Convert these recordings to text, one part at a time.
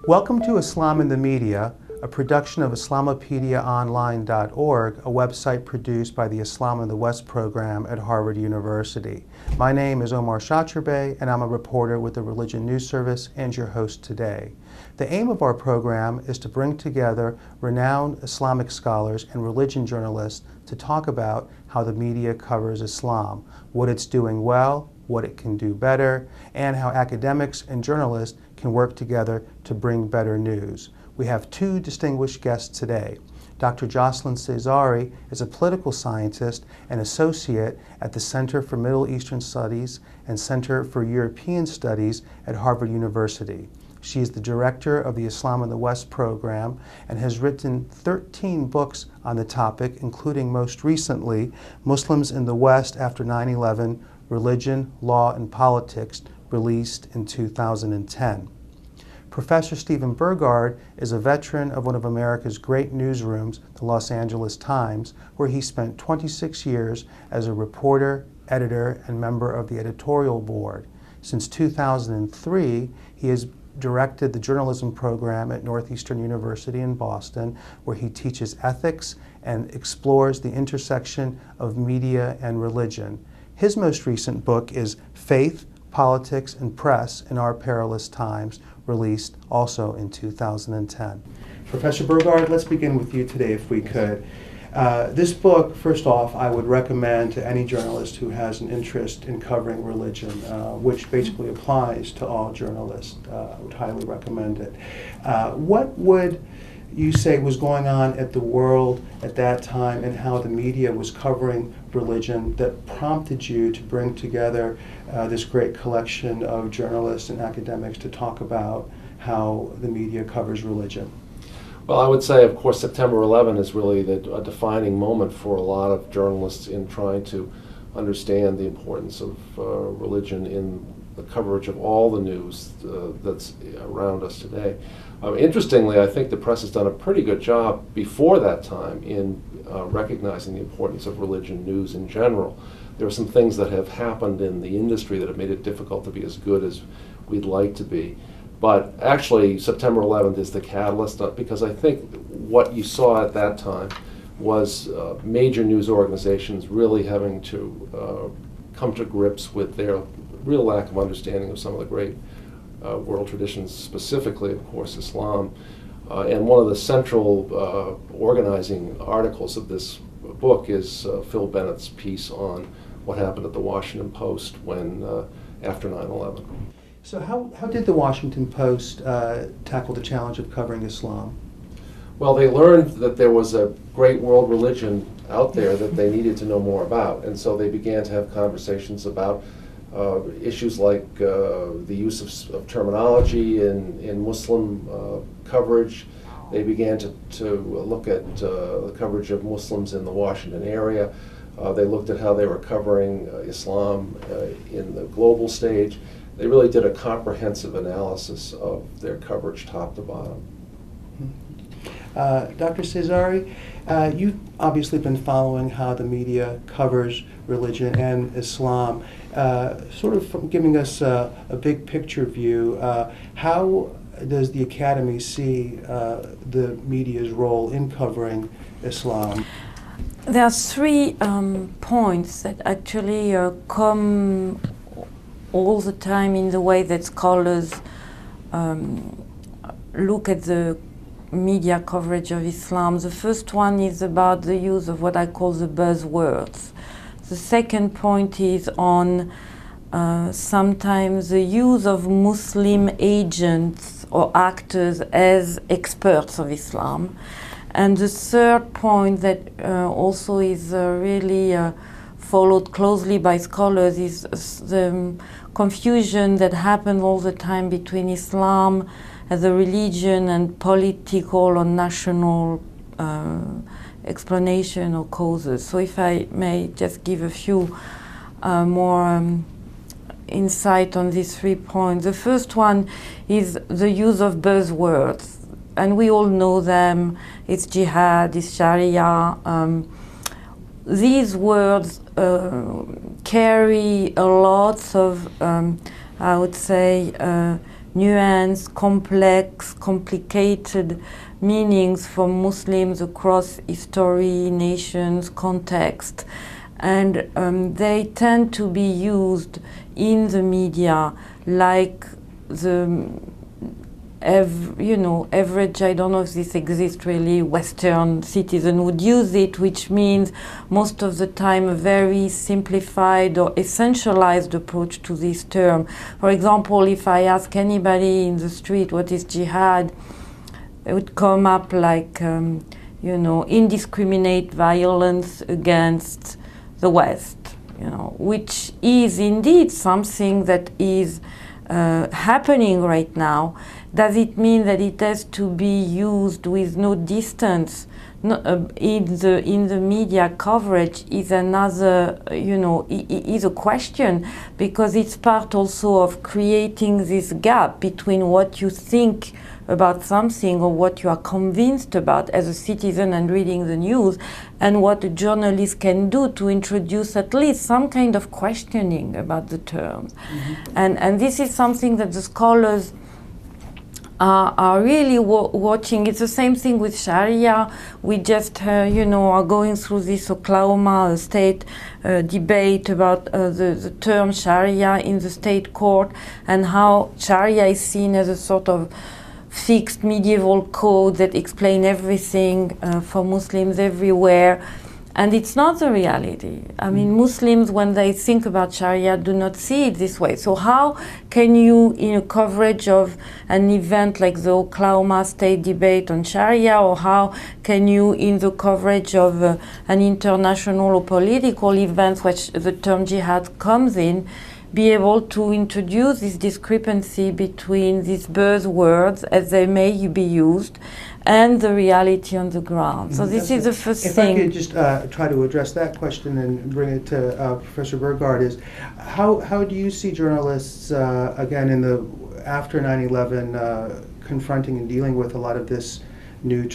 Welcome to Islam in the Media, a production of IslamopediaOnline.org, a website produced by the Islam in the West program at Harvard University. My name is Omar Shacherbey, and I'm a reporter with the Religion News Service and your host today. The aim of our program is to bring together renowned Islamic scholars and religion journalists to talk about how the media covers Islam, what it's doing well, what it can do better, and how academics and journalists can work together to bring better news. We have two distinguished guests today. Dr. Jocelyn Cesari is a political scientist and associate at the Center for Middle Eastern Studies and Center for European Studies at Harvard University. She is the director of the Islam in the West program and has written 13 books on the topic, including most recently, Muslims in the West After 9/11, Religion, Law, and Politics, released in 2010. Professor Stephen Burgard is a veteran of one of America's great newsrooms, the Los Angeles Times, where he spent 26 years as a reporter, editor, and member of the editorial board. Since 2003, he has directed the journalism program at Northeastern University in Boston, where he teaches ethics and explores the intersection of media and religion. His most recent book is Faith, Politics, and Press in Our Perilous Times, released also in 2010. Professor Burgard, let's begin with you today if we could. This book, first off, I would recommend to any journalist who has an interest in covering religion, which basically applies to all journalists. I would highly recommend it. What would you say was going on at the world at that time and how the media was covering religion that prompted you to bring together this great collection of journalists and academics to talk about how the media covers religion? Well, I would say, of course, September 11 is really a defining moment for a lot of journalists in trying to understand the importance of religion in the coverage of all the news that's around us today. Interestingly, I think the press has done a pretty good job before that time in recognizing the importance of religion news in general. There are some things that have happened in the industry that have made it difficult to be as good as we'd like to be. But actually, September 11th is the catalyst, because I think what you saw at that time was major news organizations really having to come to grips with their real lack of understanding of some of the great world traditions, specifically, of course, Islam. And one of the central organizing articles of this book is Phil Bennett's piece on what happened at the Washington Post when after 9/11. So how did the Washington Post tackle the challenge of covering Islam? Well, they learned that there was a great world religion out there that they needed to know more about, and so they began to have conversations about issues like the use of terminology in Muslim coverage. They began to look at the coverage of Muslims in the Washington area. They looked at how they were covering Islam in the global stage. They really did a comprehensive analysis of their coverage top to bottom. Dr. Cesari, you've obviously been following how the media covers religion and Islam, sort of from giving us a big picture view. How does the Academy see the media's role in covering Islam? There are three points that actually come all the time in the way that scholars look at the media coverage of Islam. The first one is about the use of what I call the buzzwords. The second point is on sometimes the use of Muslim agents or actors as experts of Islam. And the third point that also is really followed closely by scholars is the confusion that happens all the time between Islam as a religion and political or national explanation or causes. So if I may just give a few more insight on these 3 points. The first one is the use of buzzwords, and we all know them. It's jihad, it's sharia. These words carry a lot of, I would say, nuanced, complex, complicated meanings for Muslims across history, nations, context. And they tend to be used in the media like the average, I don't know if this exists really, Western citizen would use it, which means most of the time a very simplified or essentialized approach to this term. For example, if I ask anybody in the street what is jihad, it would come up like, indiscriminate violence against the West, which is indeed something that is happening right now. Does it mean that it has to be used with no distance in the media coverage? Is another, is a question, because it's part also of creating this gap between what you think about something or what you are convinced about as a citizen and reading the news, and what a journalist can do to introduce at least some kind of questioning about the terms. And this is something that the scholars are really watching. It's the same thing with Sharia. We just, are going through this Oklahoma state debate about the term Sharia in the state court, and how Sharia is seen as a sort of fixed medieval code that explain everything for Muslims everywhere. And it's not the reality. I mean, Muslims, when they think about Sharia, do not see it this way. So how can you, in a coverage of an event like the Oklahoma State debate on Sharia, or how can you, in the coverage of an international or political event which the term jihad comes in, be able to introduce this discrepancy between these buzzwords, as they may be used, and the reality on the ground. So this is the first thing. If I could just try to address that question and bring it to Professor Burgard, is how do you see journalists, again, after 9/11, confronting and dealing with a lot of this new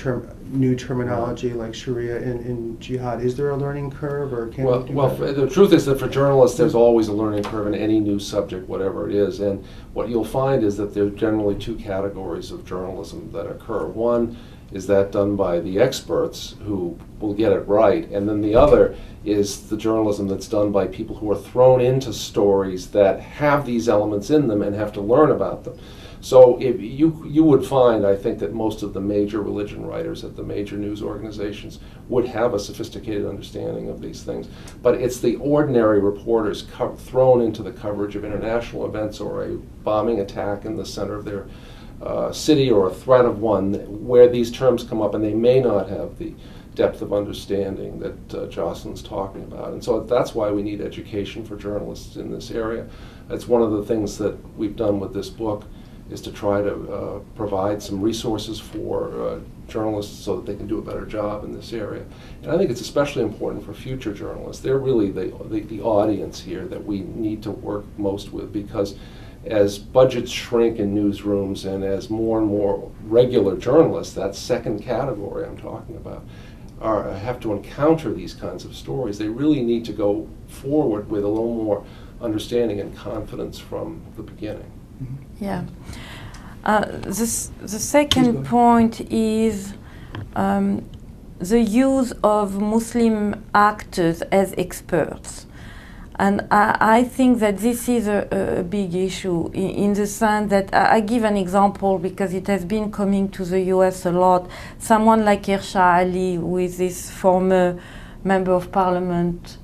terminology like Sharia and jihad? Is there a learning curve, or can we do that? The truth is that for journalists, there's always a learning curve in any new subject, whatever it is. And what you'll find is that there are generally two categories of journalism that occur. One is that done by the experts who will get it right, and then the other is the journalism that's done by people who are thrown into stories that have these elements in them and have to learn about them. So if you would find, I think, that most of the major religion writers at the major news organizations would have a sophisticated understanding of these things. But it's the ordinary reporters thrown into the coverage of international events or a bombing attack in the center of their city, or a threat of one, where these terms come up, and they may not have the depth of understanding that Jocelyn's talking about. And so that's why we need education for journalists in this area. That's one of the things that we've done with this book, is to try to provide some resources for journalists so that they can do a better job in this area. And I think it's especially important for future journalists. They're really the audience here that we need to work most with, because as budgets shrink in newsrooms and as more and more regular journalists, that second category I'm talking about, have to encounter these kinds of stories, they really need to go forward with a little more understanding and confidence from the beginning. Yeah. The second point is the use of Muslim actors as experts. And I think that this is a big issue in the sense that I give an example because it has been coming to the US a lot. Someone like Irsha Ali, who is this former member of parliament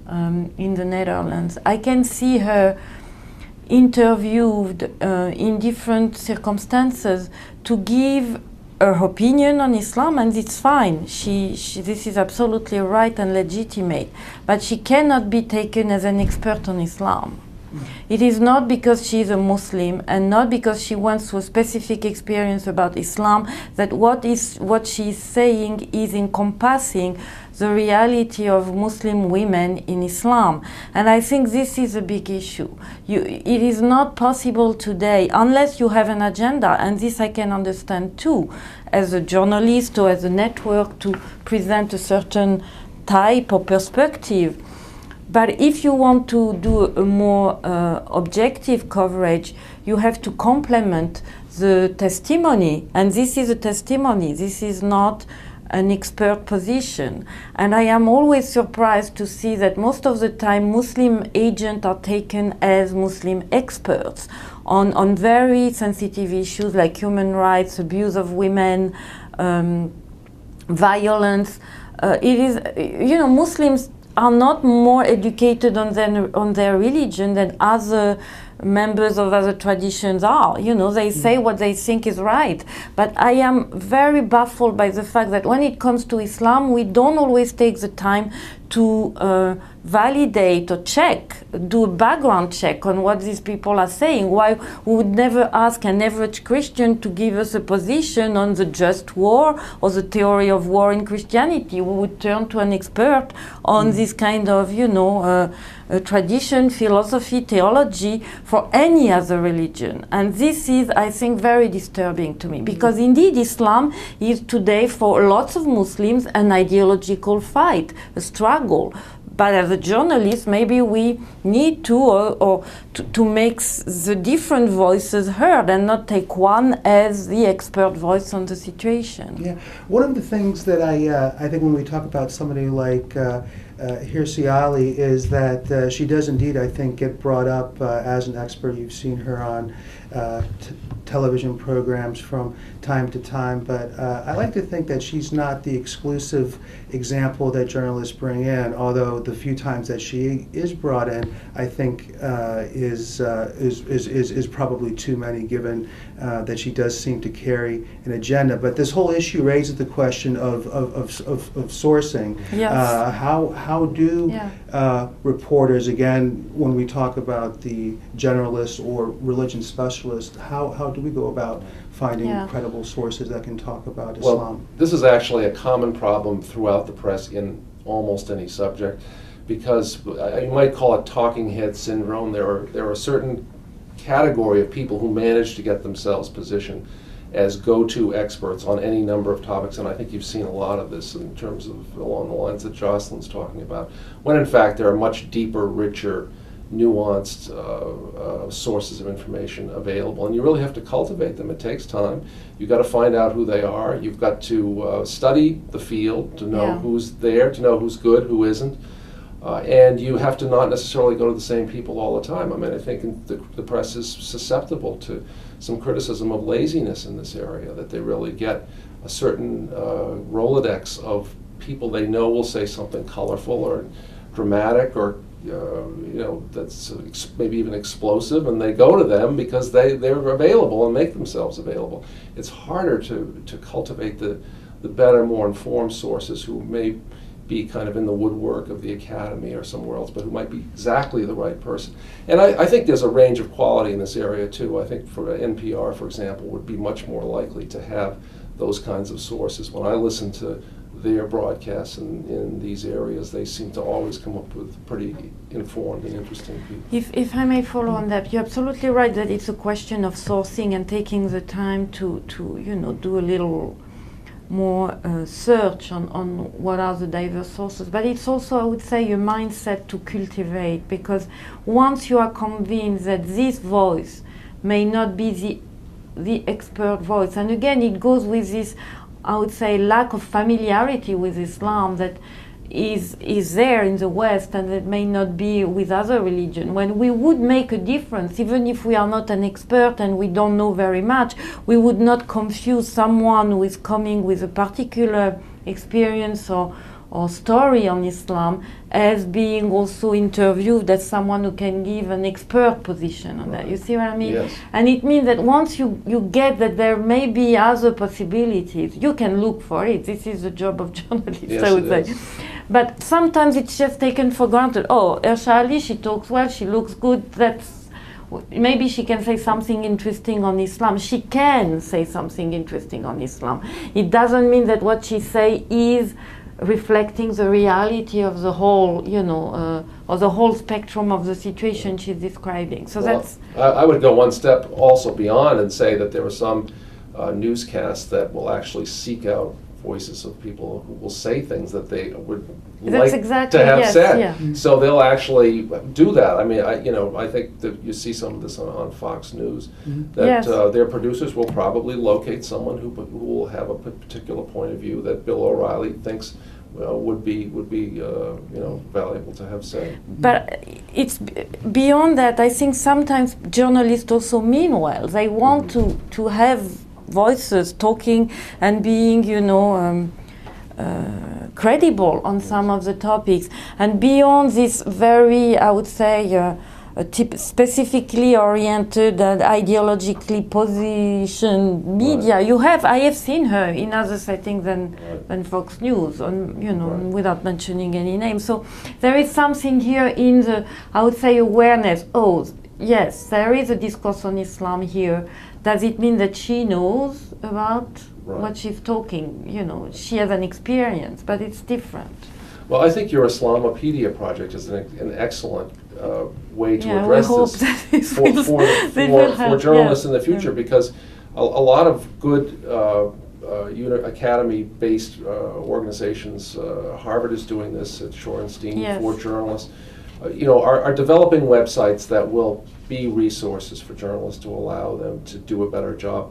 in the Netherlands, I can see her interviewed in different circumstances to give her opinion on Islam, and it's fine. This is absolutely right and legitimate, but she cannot be taken as an expert on Islam. It is not because she is a Muslim and not because she went through a specific experience about Islam that what she is saying is encompassing the reality of Muslim women in Islam. And I think this is a big issue. It is not possible today, unless you have an agenda, and this I can understand too, as a journalist or as a network, to present a certain type of perspective. But if you want to do a more objective coverage, you have to complement the testimony, and this is a testimony, this is not an expert position. And I am always surprised to see that most of the time Muslim agents are taken as Muslim experts on very sensitive issues like human rights, abuse of women, violence. It is, you know, Muslims are not more educated on their religion than other members of other traditions are. You know, they say what they think is right. But I am very baffled by the fact that when it comes to Islam, we don't always take the time to validate or check, do a background check on what these people are saying. Why we would never ask an average Christian to give us a position on the just war or the theory of war in Christianity. We would turn to an expert on this kind of, you know, tradition, philosophy, theology for any other religion. And this is, I think, very disturbing to me, because indeed Islam is today for lots of Muslims an ideological fight, a struggle. But as a journalist, maybe we need to make the different voices heard and not take one as the expert voice on the situation. Yeah, one of the things that I think when we talk about somebody like Hirsi Ali is that she does indeed, I think, get brought up as an expert. You've seen her on television programs from time to time, but I like to think that she's not the exclusive example that journalists bring in, although the few times that she is brought in, I think is probably too many, given that she does seem to carry an agenda. But this whole issue raises the question of sourcing. Yes. How do reporters, again, when we talk about the generalist or religion specialist, how do we go about finding credible sources that can talk about Islam? Well, this is actually a common problem throughout the press in almost any subject, because you might call it talking head syndrome. There are a certain category of people who manage to get themselves positioned as go-to experts on any number of topics, and I think you've seen a lot of this in terms of along the lines that Jocelyn's talking about, when in fact there are much deeper, richer, nuanced sources of information available, and you really have to cultivate them. It takes time. You've got to find out who they are. You've got to study the field to know who's there, to know who's good, who isn't, and you have to not necessarily go to the same people all the time. I mean, I think the press is susceptible to some criticism of laziness in this area, that they really get a certain Rolodex of people they know will say something colorful or dramatic or that's maybe even explosive, and they go to them because they're available and make themselves available. It's harder to cultivate the better, more informed sources who may be kind of in the woodwork of the academy or somewhere else, but who might be exactly the right person. And I think there's a range of quality in this area too. I think for NPR, for example, would be much more likely to have those kinds of sources. When I listen to their broadcasts in these areas, they seem to always come up with pretty informed and interesting people. If I may follow on that, you're absolutely right that it's a question of sourcing and taking the time to do a little more search on what are the diverse sources. But it's also, I would say, a mindset to cultivate, because once you are convinced that this voice may not be the expert voice, and again it goes with this, I would say, lack of familiarity with Islam that is there in the West and that may not be with other religions. When we would make a difference, even if we are not an expert and we don't know very much, we would not confuse someone who is coming with a particular experience or story on Islam as being also interviewed as someone who can give an expert position on that. You see what I mean? Yes. And it means that once you get that there may be other possibilities, you can look for it. This is the job of journalists, yes, I would say. But sometimes it's just taken for granted. Oh, Hirsi Ali, she talks well, she looks good, maybe she can say something interesting on Islam. She can say something interesting on Islam. It doesn't mean that what she say is reflecting the reality of the whole, or the whole spectrum of the situation she's describing. So that's... I would go one step also beyond and say that there are some newscasts that will actually seek out voices of people who will say things that they would That's like exactly, to have yes, said. yeah. So they'll actually do that. I mean, I think that you see some of this on Fox News, that Yes. their producers will probably locate someone who will have a particular point of view that Bill O'Reilly thinks would be valuable to have said. But it's beyond that. I think sometimes journalists also mean well. They want to have voices talking and being, credible on some of the topics. And beyond this very, I would say, specifically oriented and ideologically positioned media, Right. I have seen her in other settings than Fox News, Right. without mentioning any names. So there is something here in the, I would say, awareness. Oh, yes, there is a discourse on Islam here. Does it mean that she knows about Right. what she's talking? She has an experience, but it's different. Well, I think your Islamopedia project is an excellent way to Yeah, we address hope this that this for, will- for, this will for help, journalists yeah. in the future, Yeah. because a lot of good academy-based organizations, Harvard is doing this at Shorenstein Yes. for journalists, are developing websites that will be resources for journalists to allow them to do a better job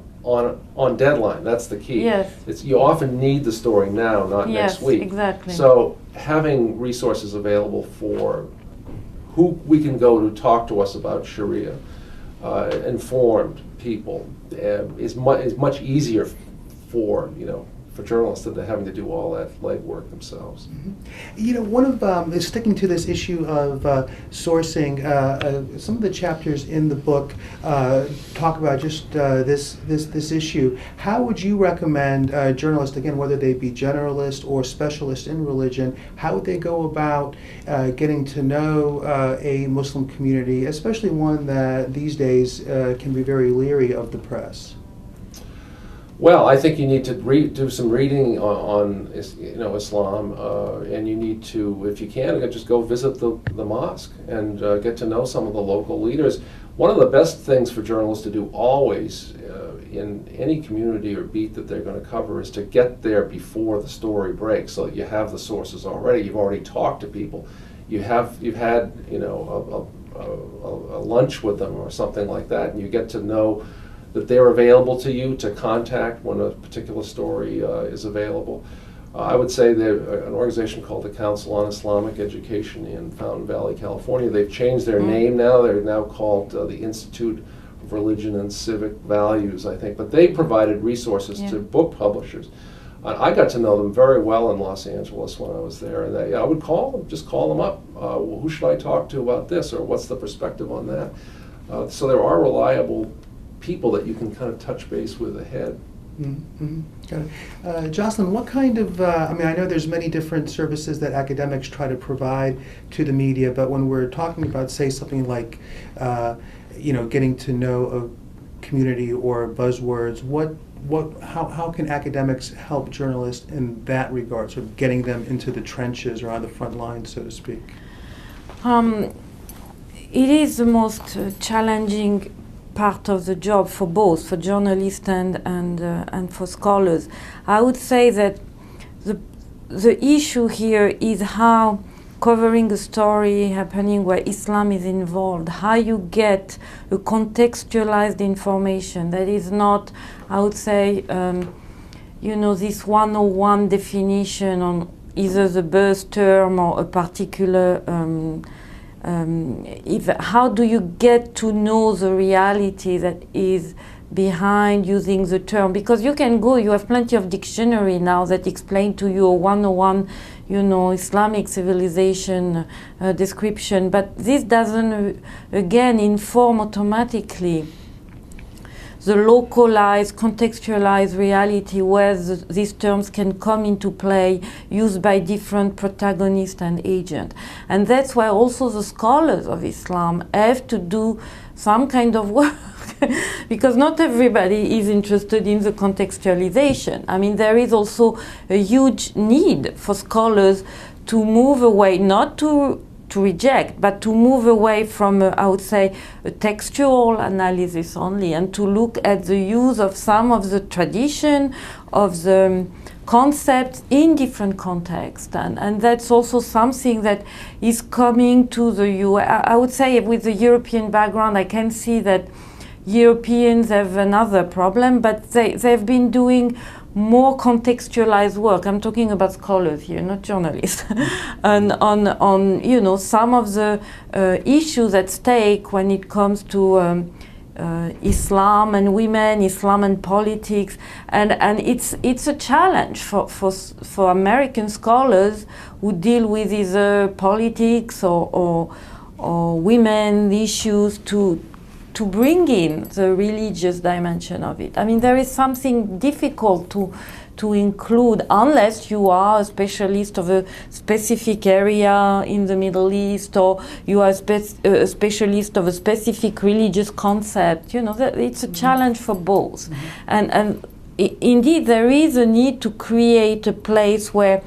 on deadline. That's the key. Yes. You often need the story now, not Yes, next week. exactly. So having resources available for who we can go to talk to us about Sharia, informed people, is much easier for journalists than having to do all that legwork themselves. One of is sticking to this issue of sourcing. Some of the chapters in the book talk about just this issue. How would you recommend journalists, again, whether they be generalist or specialist in religion, how would they go about getting to know a Muslim community, especially one that these days can be very leery of the press? Well, I think you need to do some reading on Islam, and you need to, if you can, just go visit the mosque and get to know some of the local leaders. One of the best things for journalists to do always in any community or beat that they're going to cover is to get there before the story breaks, so that you have the sources already. You've already talked to people. You've had a lunch with them or something like that, and you get to know that they're available to you to contact when a particular story is available. I would say that an organization called the Council on Islamic Education in Fountain Valley, California, they've changed their name now. They're now called the Institute of Religion and Civic Values, I think. But they provided resources to book publishers. I got to know them very well in Los Angeles when I was there, and I would just call them up. Who should I talk to about this, or what's the perspective on that? So there are reliable people that you can kind of touch base with ahead. Mm-hmm. Got it. Jocelyn, what kind of, I know there's many different services that academics try to provide to the media, but when we're talking about, say, something like, getting to know a community or buzzwords, how can academics help journalists in that regard, sort of getting them into the trenches or on the front lines, so to speak? It is the most challenging part of the job for both, for journalists and for scholars. I would say that the issue here is how covering a story happening where Islam is involved, how you get a contextualized information that is not, I would say, this 101 definition on either the birth term or a particular how do you get to know the reality that is behind using the term? Because you have plenty of dictionary now that explain to you a 101, Islamic civilization description, but this doesn't, again, inform automatically the localized, contextualized reality where these terms can come into play, used by different protagonists and agents. And that's why also the scholars of Islam have to do some kind of work, because not everybody is interested in the contextualization. There is also a huge need for scholars to move away, not to to reject, but to move away from, I would say, a textual analysis only, and to look at the use of some of the tradition, of the concepts in different contexts. And that's also something that is coming to the US. I would say with the European background, I can see that Europeans have another problem, but they've been doing more contextualized work. I'm talking about scholars here, not journalists. And on you know, some of the issues at stake when it comes to Islam and women, Islam and politics, and it's a challenge for American scholars who deal with either politics or women issues to bring in the religious dimension of it. I mean, there is something difficult to include unless you are a specialist of a specific area in the Middle East, or you are a specialist of a specific religious concept. You know, it's a challenge for both. And indeed, there is a need to create a place where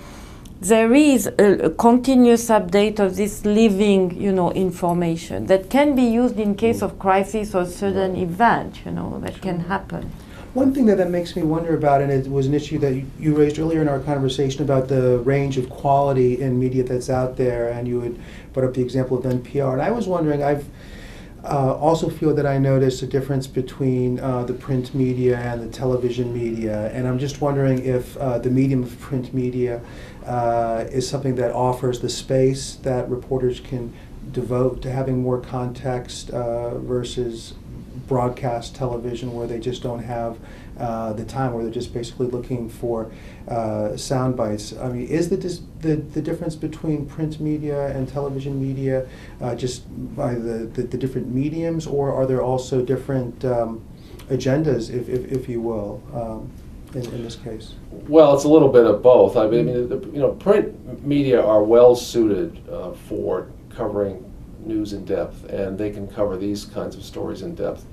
there is a continuous update of this living, you know, information that can be used in case of crisis or sudden event, you know, that can happen. One thing that makes me wonder about, and it was an issue that you raised earlier in our conversation about the range of quality in media that's out there, and you had brought up the example of NPR, and I was wondering, I've also feel that I noticed a difference between the print media and the television media, and I'm just wondering if the medium of print media is something that offers the space that reporters can devote to having more context versus broadcast television, where they just don't have the time, where they're just basically looking for sound bites. I mean, is the difference between print media and television media just by the different mediums, or are there also different agendas, if you will, in this case? Well, it's a little bit of both. I mean, you know, print media are well suited for covering news in depth, and they can cover these kinds of stories in depth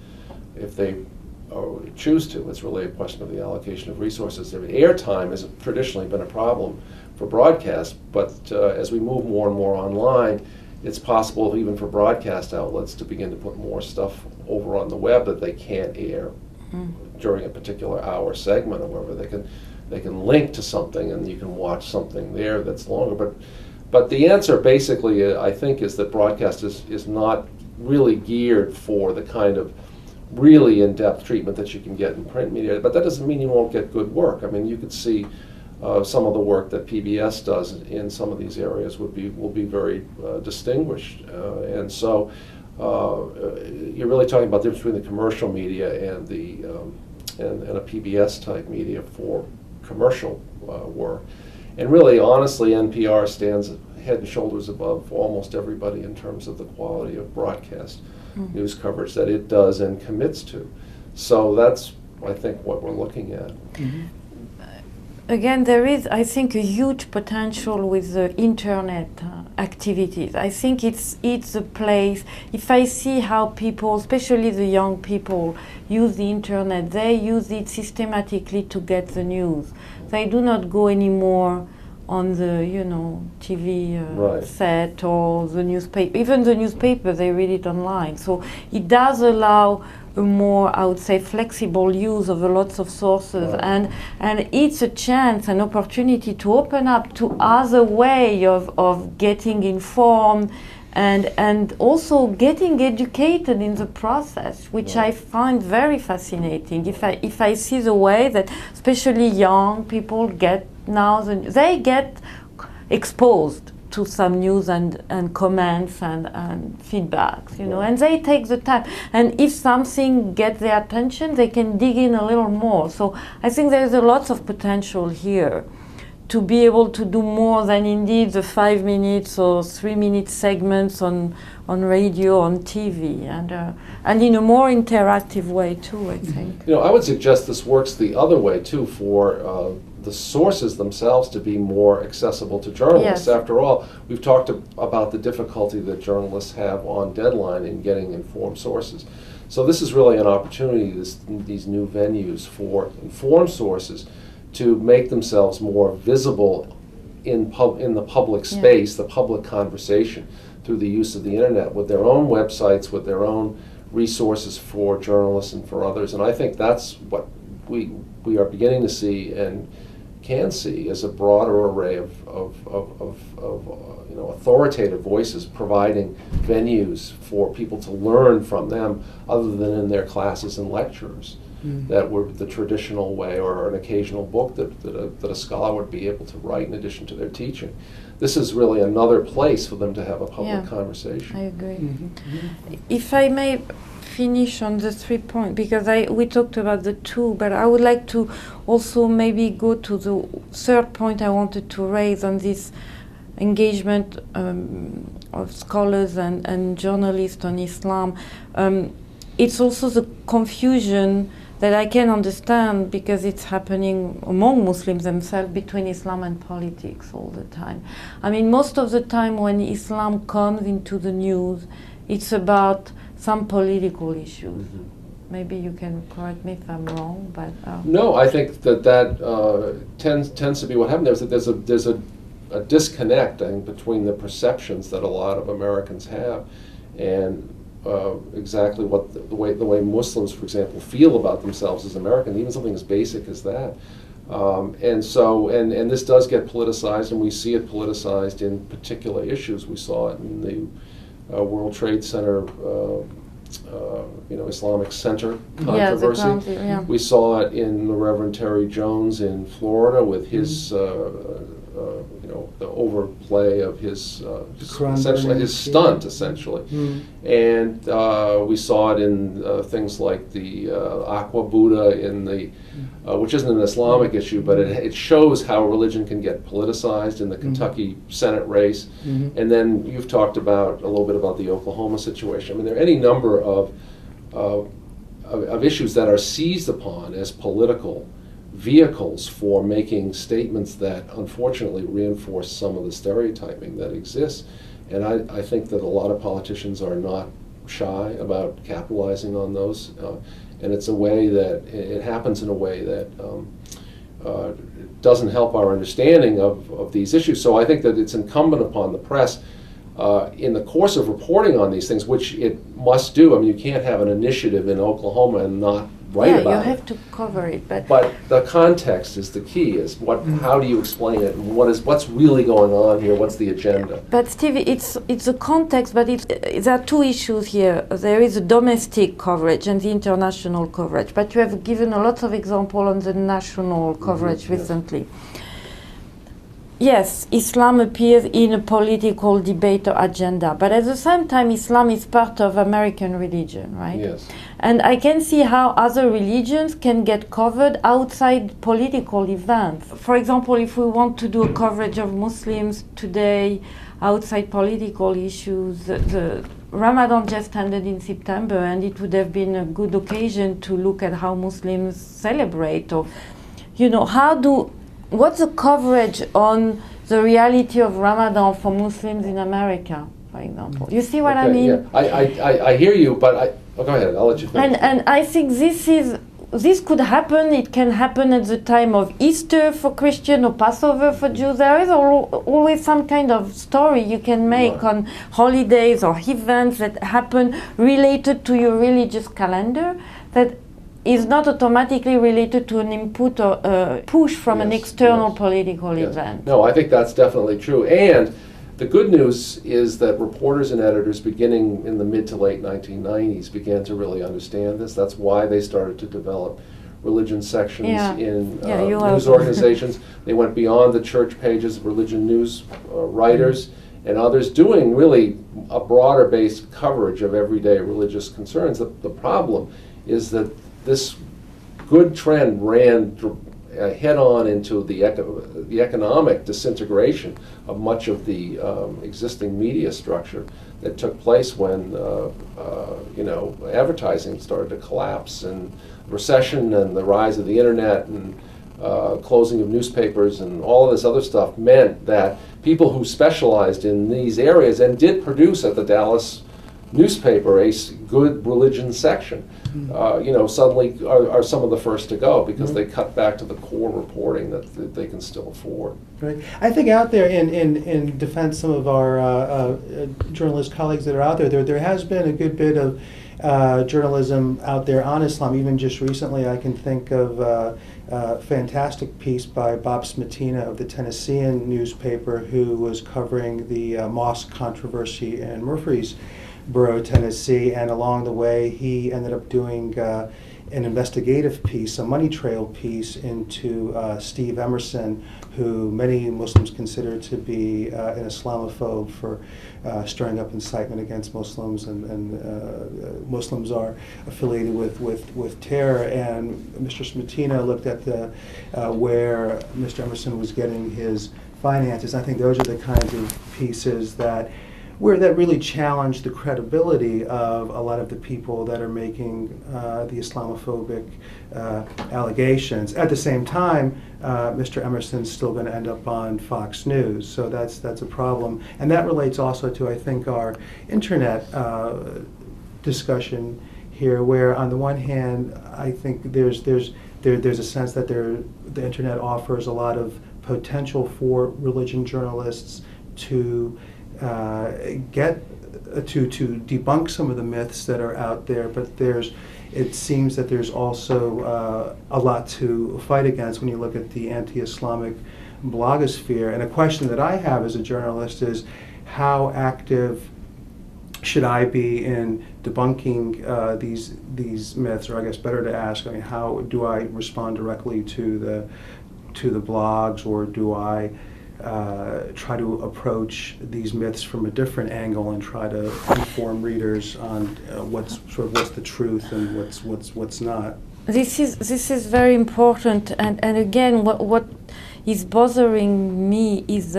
if they choose to. It's really a question of the allocation of resources. Airtime has traditionally been a problem for broadcast, but as we move more and more online, it's possible even for broadcast outlets to begin to put more stuff over on the web that they can't air during a particular hour segment or whatever. They can link to something and you can watch something there that's longer. But the answer basically, I think, is that broadcast is not really geared for the kind of really in-depth treatment that you can get in print media. But that doesn't mean you won't get good work. I mean, you could see some of the work that PBS does in some of these areas will be very distinguished. And so you're really talking about the difference between the commercial media and a PBS type media for commercial work. And really, honestly, NPR stands head and shoulders above almost everybody in terms of the quality of broadcast news coverage that it does and commits to. So that's, I think, what we're looking at. Again, there is, I think, a huge potential with the internet activities. I think it's a place. If I see how people, especially the young people, use the internet, they use it systematically to get the news. They do not go anymore on the, you know, TV set or the newspaper. Even the newspaper, they read it online. So it does allow a more, I would say, flexible use of lots of sources, and it's a chance, an opportunity to open up to other way of getting informed and also getting educated in the process, which I find very fascinating. If I see the way that especially young people get now, they get exposed to some news and comments and feedbacks, you know, and they take the time. And if something gets their attention, they can dig in a little more. So I think there's a lot of potential here to be able to do more than indeed the 5 minutes or 3 minute segments on radio, on TV, and in a more interactive way too, I think. You know, I would suggest this works the other way too, for the sources themselves to be more accessible to journalists. Yes. After all, we've talked about the difficulty that journalists have on deadline in getting informed sources. So this is really an opportunity, these new venues for informed sources to make themselves more visible in the public space, the public conversation, through the use of the internet with their own websites, with their own resources for journalists and for others. And I think that's what we are beginning to see and can see as a broader array of authoritative voices providing venues for people to learn from them other than in their classes and lectures that were the traditional way, or an occasional book that a scholar would be able to write in addition to their teaching. This is really another place for them to have a public conversation. I agree. If I may finish on the 3 points, because we talked about the two, but I would like to also maybe go to the third point I wanted to raise on this engagement of scholars and journalists on Islam. It's also the confusion that I can understand, because it's happening among Muslims themselves, between Islam and politics all the time. I mean, most of the time when Islam comes into the news, it's about some political issues. Maybe you can correct me if I'm wrong, but no, I think that tends to be what happens. There's a disconnect, I think, between the perceptions that a lot of Americans have and exactly what the way Muslims, for example, feel about themselves as Americans, even something as basic as that. And this does get politicized, and we see it politicized in particular issues. We saw it in the World Trade Center, Islamic Center controversy. We saw it in the Reverend Terry Jones in Florida with his, the overplay of his, essentially his stunt, essentially. And we saw it in things like the Aqua Buddha in the, which isn't an Islamic issue, but it shows how religion can get politicized in the Kentucky Senate race. And then you've talked about a little bit about the Oklahoma situation. I mean, there are any number of issues that are seized upon as political vehicles for making statements that unfortunately reinforce some of the stereotyping that exists. And I think that a lot of politicians are not shy about capitalizing on those. And it's a way that, it happens in a way that doesn't help our understanding of these issues. So I think that it's incumbent upon the press in the course of reporting on these things, which it must do. I mean, you can't have an initiative in Oklahoma and not write about it. Yeah, you have to cover it. But the context is the key. Is how do you explain it? And what's really going on here? What's the agenda? But Steve, it's a context. But there are two issues here. There is a domestic coverage and the international coverage. But you have given a lot of examples on the national coverage recently. Yes, Islam appears in a political debate or agenda, but at the same time, Islam is part of American religion, right? Yes. And I can see how other religions can get covered outside political events. For example, if we want to do a coverage of Muslims today outside political issues, the Ramadan just ended in September, and it would have been a good occasion to look at how Muslims celebrate, or, what's the coverage on the reality of Ramadan for Muslims in America, for example? You see what I mean? Yeah. I hear you, but go ahead. I'll let you finish. And I think this could happen. It can happen at the time of Easter for Christian or Passover for Jews. There is always some kind of story you can make on holidays or events that happen related to your religious calendar that is not automatically related to an input or a push from an external political event. No, I think that's definitely true. And the good news is that reporters and editors beginning in the mid to late 1990s began to really understand this. That's why they started to develop religion sections in news organizations. They went beyond the church pages, religion news writers and others doing really a broader based coverage of everyday religious concerns. The problem is that this good trend ran head-on into the economic disintegration of much of the existing media structure that took place when advertising started to collapse, and recession and the rise of the internet and closing of newspapers and all of this other stuff meant that people who specialized in these areas and did produce at the Dallas newspaper a good religion section, suddenly are some of the first to go because they cut back to the core reporting that they can still afford. Right. I think out there in defense some of our journalist colleagues that are out there has been a good bit of journalism out there on Islam. Even just recently, I can think of a fantastic piece by Bob Smetana of the Tennessean newspaper, who was covering the mosque controversy in Murfreesboro, Tennessee, and along the way he ended up doing an investigative piece, a money trail piece into Steve Emerson, who many Muslims consider to be an Islamophobe for stirring up incitement against Muslims, and Muslims are affiliated with terror. And Mr. Smetana looked at where Mr. Emerson was getting his finances. I think those are the kinds of pieces that really challenge the credibility of a lot of the people that are making the Islamophobic allegations. At the same time, Mr. Emerson's still going to end up on Fox News, so that's a problem. And that relates also to, I think, our internet discussion here, where on the one hand, I think there's a sense that the internet offers a lot of potential for religion journalists to to debunk some of the myths that are out there, but it seems that there's also a lot to fight against when you look at the anti-Islamic blogosphere. And a question that I have as a journalist is, how active should I be in debunking these myths? Or I guess better to ask, how do I respond directly to the blogs, or do I try to approach these myths from a different angle and try to inform readers on what's the truth and what's not? This is very important, and again, what is bothering me is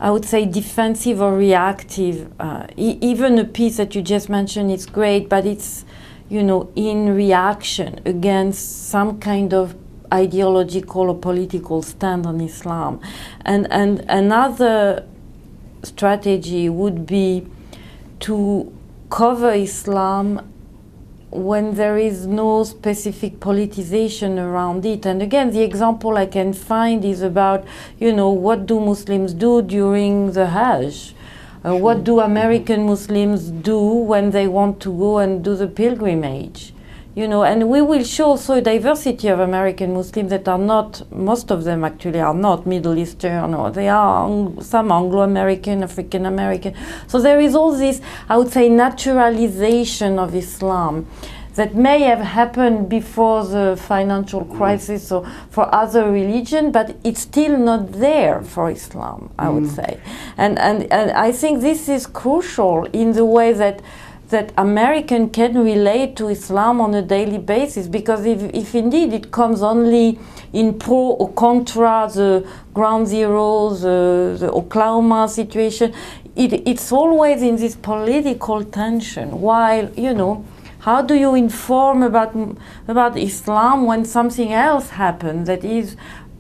I would say defensive or reactive. Even a piece that you just mentioned is great, but it's in reaction against some kind of ideological or political stand on Islam. And another strategy would be to cover Islam when there is no specific politicization around it. And again, the example I can find is about, what do Muslims do during the Hajj? What do American Muslims do when they want to go and do the pilgrimage? And we will show also a diversity of American Muslims that are not, most of them actually are not Middle Eastern, or they are some Anglo-American, African-American. So there is all this, I would say, naturalization of Islam that may have happened before the financial crisis or for other religion, but it's still not there for Islam, I would say. And I think this is crucial in the way that American can relate to Islam on a daily basis, because if indeed it comes only in pro or contra the ground zeros, the Oklahoma situation, it's always in this political tension. While, how do you inform about Islam when something else happens that is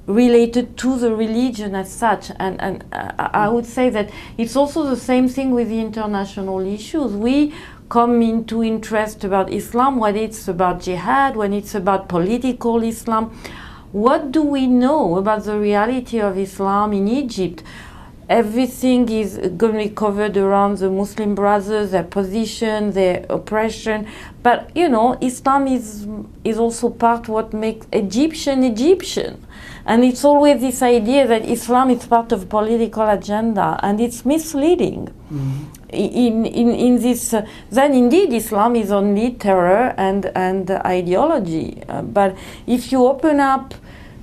related to the religion as such? And I would say that it's also the same thing with the international issues. We come into interest about Islam when it's about jihad, when it's about political Islam. What do we know about the reality of Islam in Egypt? Everything is going to be covered around the Muslim Brothers, their position, their oppression. But, Islam is also part of what makes Egyptian. And it's always this idea that Islam is part of political agenda, and it's misleading. In this, then indeed Islam is only terror and ideology. But if you open up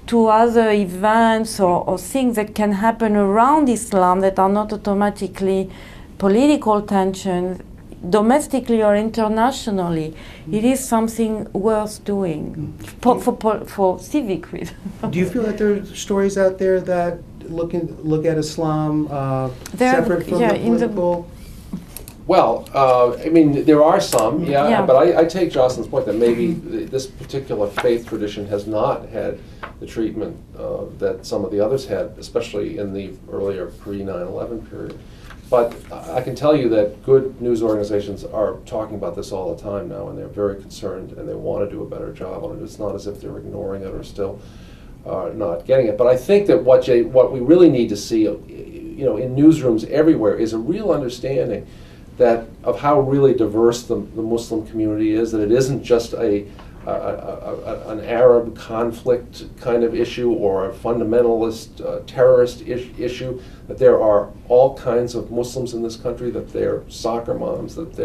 to other events or things that can happen around Islam that are not automatically political tensions, domestically or internationally, it is something worth doing for civic reasons. Do you feel that there are stories out there that look at Islam separate from the political? Well, there are some, but I take Jocelyn's point that maybe this particular faith tradition has not had the treatment that some of the others had, especially in the earlier pre-9/11 period. But I can tell you that good news organizations are talking about this all the time now, and they're very concerned, and they want to do a better job on it. It's not as if they're ignoring it or still not getting it. But I think that what we really need to see, in newsrooms everywhere, is a real understanding of how really diverse the Muslim community is. That it isn't just an Arab conflict kind of issue or a fundamentalist terrorist issue. That there are all kinds of Muslims in this country. That they're soccer moms. That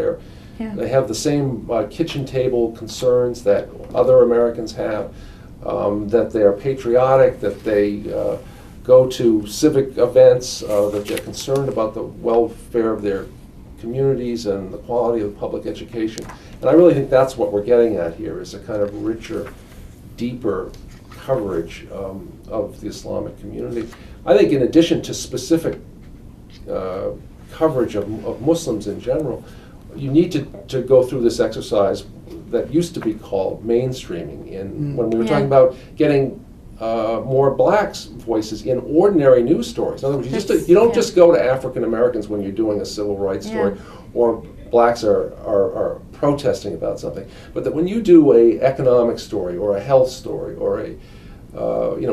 they have the same kitchen table concerns that other Americans have. That they are patriotic, that they go to civic events, that they're concerned about the welfare of their communities and the quality of public education. And I really think that's what we're getting at here, is a kind of richer, deeper coverage of the Islamic community. I think in addition to specific coverage of Muslims in general, you need to go through this exercise that used to be called mainstreaming, when we were talking about getting more blacks' voices in ordinary news stories. In other words, you don't just go to African Americans when you're doing a civil rights story, or blacks are protesting about something, but that when you do a economic story or a health story or a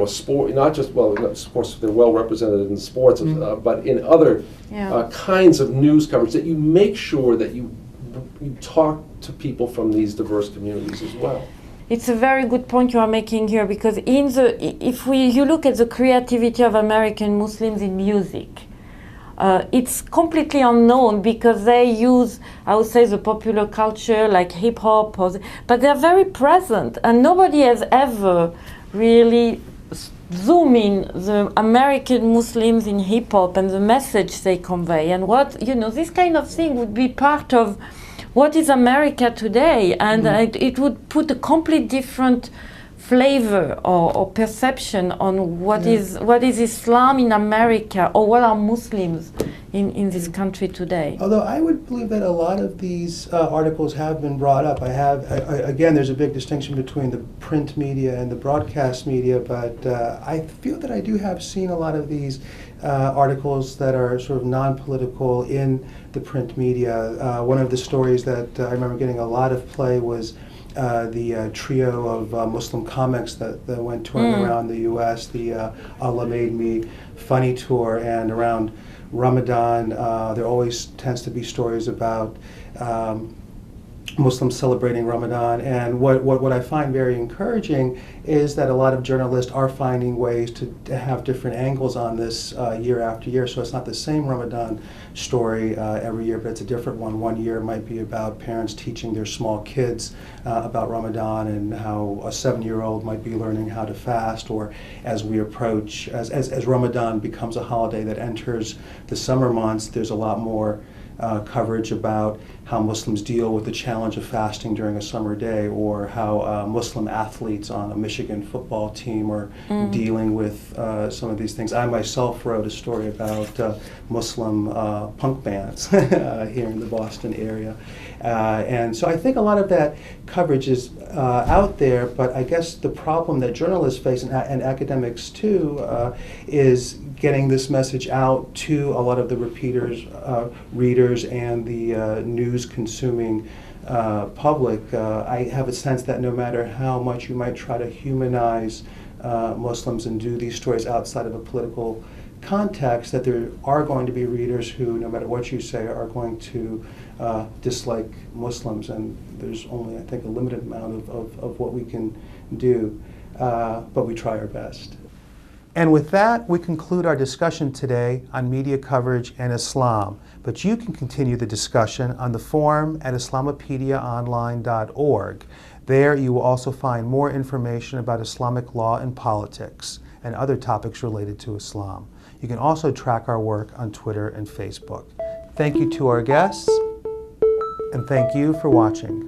sport, not just, of course they're well represented in sports, but in other kinds of news coverage, that you make sure that you talk to people from these diverse communities as well. It's a very good point you are making here, because if you look at the creativity of American Muslims in music, it's completely unknown, because they use, I would say, the popular culture like hip hop, but they're very present, and nobody has ever really zoom in the American Muslims in hip hop and the message they convey, and this kind of thing would be part of what is America today, and it would put a complete different flavor or perception on what is Islam in America, or what are Muslims in this country today. Although I would believe that a lot of these articles have been brought up. Again, there's a big distinction between the print media and the broadcast media, but I feel that I do have seen a lot of these articles that are sort of non-political in the print media. One of the stories that I remember getting a lot of play was the trio of Muslim comics that went touring around the U.S., the Allah Made Me Funny Tour, and around Ramadan, there always tends to be stories about Muslims celebrating Ramadan. And what I find very encouraging is that a lot of journalists are finding ways to have different angles on this year after year. So it's not the same Ramadan story every year, but it's a different one. One year it might be about parents teaching their small kids about Ramadan, and how a 7-year-old might be learning how to fast, or as we approach, as Ramadan becomes a holiday that enters the summer months, there's a lot more coverage about how Muslims deal with the challenge of fasting during a summer day, or how Muslim athletes on a Michigan football team are dealing with some of these things. I myself wrote a story about Muslim punk bands here in the Boston area. And so I think a lot of that coverage is out there, but I guess the problem that journalists face, and academics too, is getting this message out to a lot of the readers, and the news-consuming public. I have a sense that no matter how much you might try to humanize Muslims and do these stories outside of a political context, that there are going to be readers who, no matter what you say, are going to dislike Muslims, and there's only, I think, a limited amount of what we can do, but we try our best. And with that, we conclude our discussion today on media coverage and Islam. But you can continue the discussion on the forum at islamopediaonline.org. There you will also find more information about Islamic law and politics, and other topics related to Islam. You can also track our work on Twitter and Facebook. Thank you to our guests, and thank you for watching.